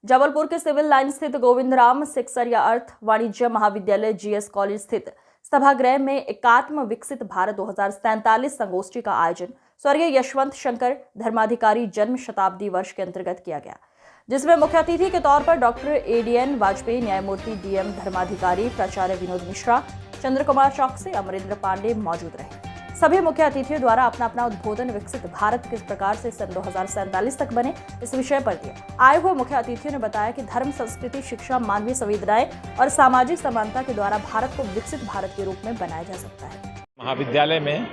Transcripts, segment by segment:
जबलपुर के civil line स्थित गोविंदराम सेक्सरिया अर्थ वाणिज्य महाविद्यालय जीएस कॉलेज स्थित सभागृह में एकात्म विकसित भारत 2047 संगोष्ठी का आयोजन स्वर्गीय यशवंत शंकर धर्माधिकारी जन्म शताब्दी वर्ष के अंतर्गत किया गया, जिसमें मुख्य अतिथि के तौर पर डॉक्टर एडीएन वाजपेयी, न्यायमूर्ति डीएम धर्माधिकारी, प्राचार्य विनोद मिश्रा, चंद्र कुमार चौकसे, अमरेंद्र पांडे मौजूद रहे। सभी मुख्य अतिथियों द्वारा अपना अपना उद्बोधन विकसित भारत किस प्रकार से सन 2047 तक बने इस विषय पर दिया। आए हुए मुख्य अतिथियों ने बताया कि धर्म, संस्कृति, शिक्षा, मानवीय संवेदनाएं और सामाजिक समानता के द्वारा भारत को विकसित भारत के रूप में बनाया जा सकता है। महाविद्यालय में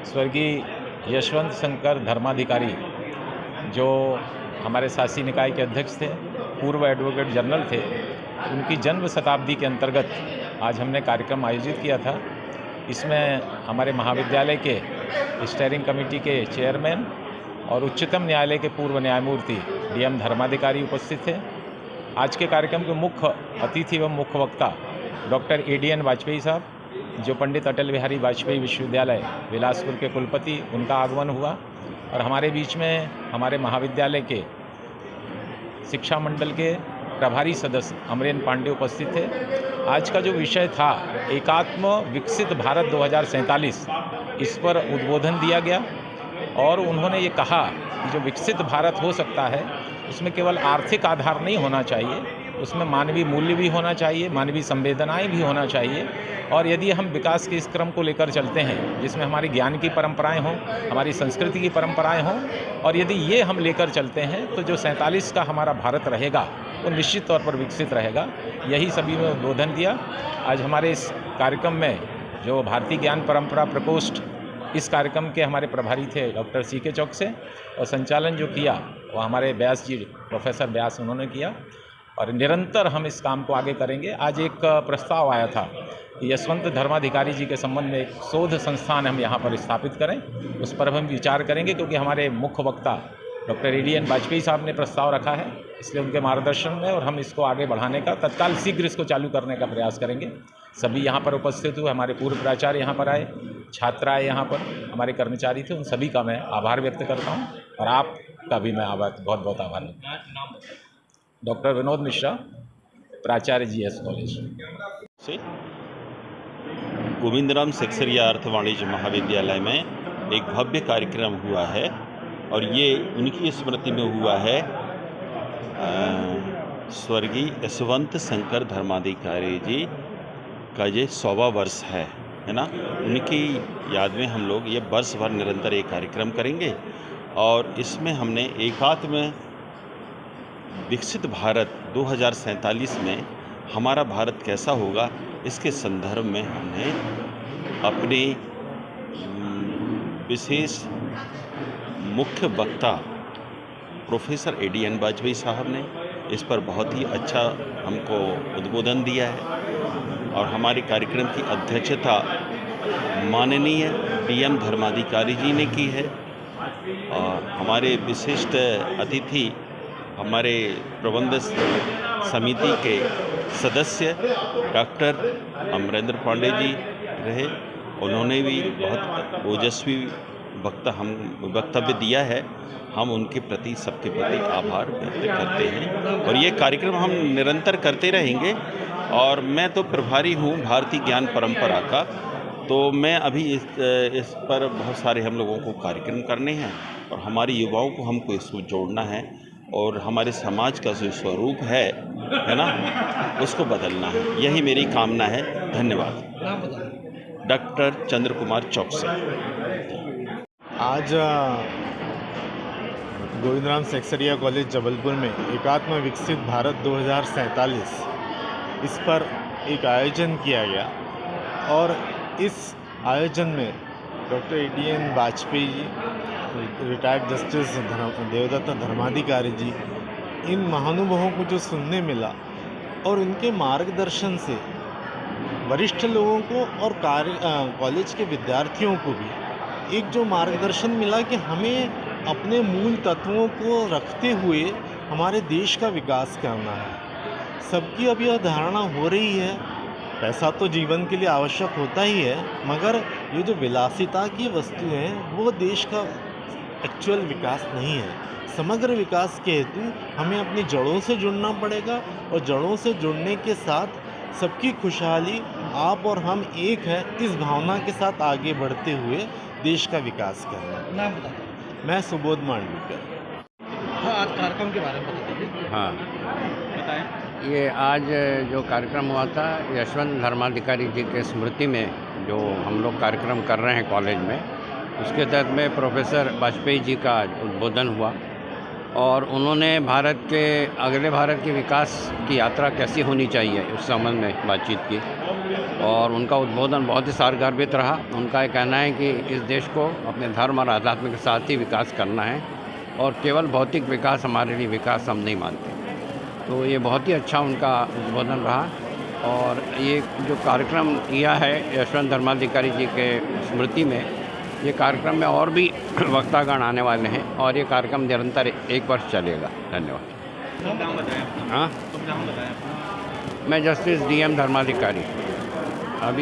स्वर्गीय यशवंत शंकर धर्माधिकारी, जो हमारे शासी निकाय के अध्यक्ष थे, पूर्व एडवोकेट जनरल थे, उनकी जन्म शताब्दी के अंतर्गत आज हमने कार्यक्रम आयोजित किया था। इसमें हमारे महाविद्यालय के स्टीयरिंग कमेटी के चेयरमैन और उच्चतम न्यायालय के पूर्व न्यायमूर्ति डीएम धर्माधिकारी उपस्थित थे। आज के कार्यक्रम के मुख्य अतिथि एवं मुख्य वक्ता डॉक्टर एडीएन वाजपेयी साहब, जो पंडित अटल बिहारी वाजपेयी विश्वविद्यालय बिलासपुर के कुलपति, उनका आगमन हुआ। और हमारे बीच में हमारे महाविद्यालय के शिक्षा मंडल के प्रभारी सदस्य अमरेंद्र पांडे उपस्थित थे। आज का जो विषय था एकात्म विकसित भारत 2047, इस पर उद्बोधन दिया गया और उन्होंने ये कहा कि जो विकसित भारत हो सकता है उसमें केवल आर्थिक आधार नहीं होना चाहिए, उसमें मानवीय मूल्य भी होना चाहिए, मानवीय संवेदनाएं भी होना चाहिए। और यदि हम विकास के इस क्रम को लेकर चलते हैं जिसमें हमारी ज्ञान की परंपराएं हों, हमारी संस्कृति की परंपराएं हों, और यदि ये हम लेकर चलते हैं तो जो 47 का हमारा भारत रहेगा वो निश्चित तौर पर विकसित रहेगा। यही सभी में उद्बोधन दिया। आज हमारे इस कार्यक्रम में जो भारतीय ज्ञान परंपरा प्रकोष्ठ, इस कार्यक्रम के हमारे प्रभारी थे डॉक्टर सीके चौकसे, और संचालन जो किया वो हमारे व्यास जी, प्रोफेसर व्यास, उन्होंने किया। और निरंतर हम इस काम को आगे करेंगे। आज एक प्रस्ताव आया था कि यशवंत धर्माधिकारी जी के संबंध में एक शोध संस्थान हम यहाँ पर स्थापित करें, उस पर हम विचार करेंगे, क्योंकि हमारे मुख्य वक्ता डॉक्टर एडीएन वाजपेयी साहब ने प्रस्ताव रखा है, इसलिए उनके मार्गदर्शन में और हम इसको आगे बढ़ाने का, तत्काल शीघ्र इसको चालू करने का प्रयास करेंगे। सभी यहाँ पर उपस्थित हुए, हमारे पूर्व प्राचार्य यहाँ पर आए, छात्र आए, यहाँ पर हमारे कर्मचारी थे, उन सभी का मैं आभार व्यक्त करता हूँ और आपका भी मैं बहुत बहुत आभार व्यक्त करता हूँ। डॉक्टर विनोद मिश्रा, प्राचार्य जीएस कॉलेज से गोविंदराम सेक्सरिया अर्थ वाणिज्य महाविद्यालय में एक भव्य कार्यक्रम हुआ है और ये उनकी स्मृति में हुआ है। स्वर्गीय यशवंत शंकर धर्माधिकारी जी का ये 100वां वर्ष है ना। उनकी याद में हम लोग ये वर्ष भर निरंतर एक कार्यक्रम करेंगे और इसमें हमने एकात्म विकसित भारत 2047 में हमारा भारत कैसा होगा, इसके संदर्भ में हमने अपने विशेष मुख्य वक्ता प्रोफेसर एडीएन वाजपेयी साहब ने इस पर बहुत ही अच्छा हमको उद्बोधन दिया है। और हमारे कार्यक्रम की अध्यक्षता माननीय डीएम धर्माधिकारी जी ने की है। और हमारे विशिष्ट अतिथि हमारे प्रबंध समिति के सदस्य डॉक्टर अमरेंद्र पांडे जी रहे। उन्होंने भी बहुत ओजस्वी वक्तव्य दिया है। हम उनके प्रति, सबके प्रति आभार व्यक्त करते हैं और ये कार्यक्रम हम निरंतर करते रहेंगे। और मैं तो प्रभारी हूँ भारतीय ज्ञान परंपरा का, तो मैं अभी इस पर बहुत सारे हम लोगों को कार्यक्रम करने हैं और हमारे युवाओं को हमको इसको जोड़ना है और हमारे समाज का जो स्वरूप है ना, उसको बदलना है। यही मेरी कामना है। धन्यवाद। डॉक्टर चंद्र कुमार चौकसे। आज गोविंदराम सेक्सरिया कॉलेज जबलपुर में एकात्म विकसित भारत 2047 इस पर एक आयोजन किया गया और इस आयोजन में doctor ADN Vajpayee ji, retired justice Devdutt Dharmadhikari जी, इन महानुभावों को जो सुनने मिला और उनके मार्गदर्शन से वरिष्ठ लोगों को और कॉलेज के विद्यार्थियों को भी एक जो मार्गदर्शन मिला कि हमें अपने मूल तत्वों को रखते हुए हमारे देश का विकास करना है। सबकी अब यह धारणा हो रही है, पैसा तो जीवन के लिए आवश्यक होता ही है, मगर ये जो विलासिता की वस्तु हैं वो देश का एक्चुअल विकास नहीं है। समग्र विकास के हेतु हमें अपनी जड़ों से जुड़ना पड़ेगा और जड़ों से जुड़ने के साथ सबकी खुशहाली, आप और हम एक हैं, इस भावना के साथ आगे बढ़ते हुए देश का विकास करना। नाम बताइए। मैं सुबोध मांडविकर। हाँ, आज कार्यक्रम के बारे में बता दीजिए। हाँ, बताएं। ये आज जो कार्यक्रम हुआ था यशवंत धर्माधिकारी जी के स्मृति में जो हम लोग कार्यक्रम कर रहे हैं कॉलेज में, उसके तहत में प्रोफेसर वाजपेयी जी का उद्बोधन हुआ और उन्होंने भारत के विकास की यात्रा कैसी होनी चाहिए उस संबंध में बातचीत की और उनका उद्बोधन बहुत ही सारगर्भित रहा। उनका ये कहना है कि इस देश को अपने धर्म और आध्यात्म के साथ ही विकास करना है और केवल भौतिक विकास हमारे लिए विकास हम नहीं मानते। तो ये बहुत ही अच्छा उनका उद्बोधन रहा और ये जो कार्यक्रम किया है यशवंत धर्माधिकारी जी के स्मृति में, ये कार्यक्रम में और भी वक्तागण आने वाले हैं और ये कार्यक्रम निरंतर 1 वर्ष चलेगा। धन्यवाद। नाम बताएं अपना। हाँ, नाम बताएं अपना। मैं जस्टिस DM धर्माधिकारी अभी